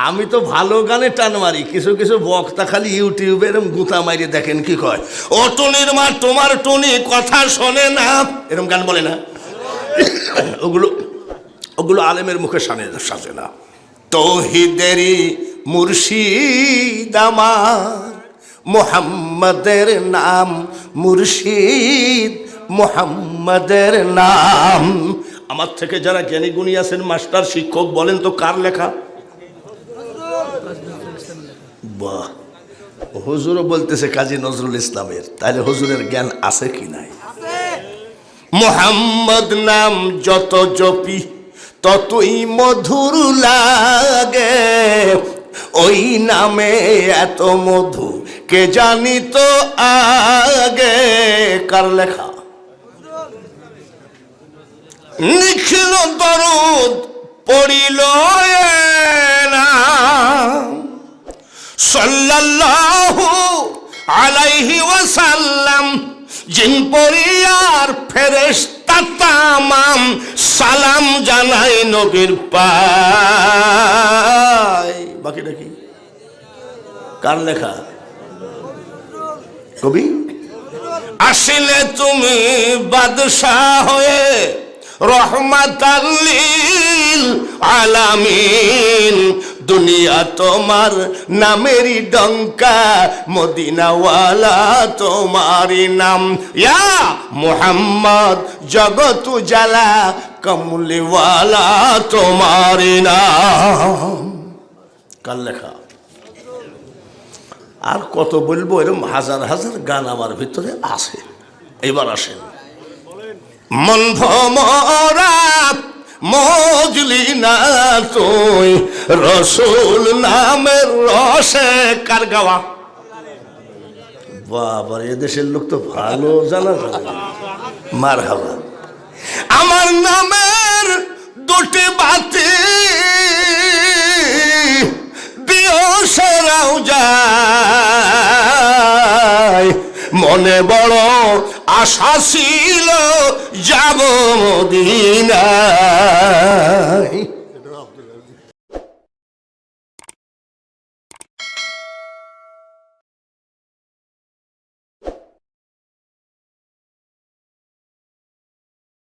আমি তো ভালো গানে টান মারি, কিছু কিছু বক্তা খালি ইউটিউবে এরকম গুঁতা মারি দেখেন কি কয়, ও টুনির মা তোমার টুনি কথা শোনে না, এরকম গান বলে না। ওগুলো ওগুলো আলেমের মুখে সাজে না। তৌহিদেরই মুর্শিদ আমার, মুহাম্মাদের নাম মুর্শিদ, মুহাম্মাদের নাম। আমার থেকে যারা জ্ঞানী গুণী আছেন, মাস্টার শিক্ষক, বলেন তো কার লেখা? বাহ, হুজুরও বলতেছে কাজী নজরুল ইসলামের। তাহলে হুজুরের জ্ঞান আছে কি নাই? মুহাম্মদ নাম যত জপি ততই মধুর লাগে, ওই নামে এত মধু কে জানি তো আগে। কার লেখা? নিখিল দরুদ পড়িল না সাল্লাল্লাহু আলাইহি ওয়াসাল্লাম, জিন পরিয়ার ফেরেশতা তামাম সালাম জানাই নবীর পায়। বাকিটা কি? কার লেখা? কবি। আসলে তুমি বাদশাহ হয়ে রহমাতাল লিল আলামিন, দুনিয়া তোমার নামেরই ডঙ্কা, মদিনাওয়ালা তোমারই নাম। ইয়া মুহাম্মদ জগত উজালা, কমলিওয়ালা তোমারই নাম। কার লেখা? আর কত বলবো, এরকম হাজার হাজার গান আমার ভিতরে আছে। এবার আসেন, মন ভমরা মজলি না তুই রসুল নামের রসে। কার গাওয়া? বাবা, এদেশের লোক তো ভালো জানা যায়। মারহাবা। আমার নামের দুটি বাতি দিও সেরাও যায়, মনে বড় আশা ছিল যাব মদিনায়।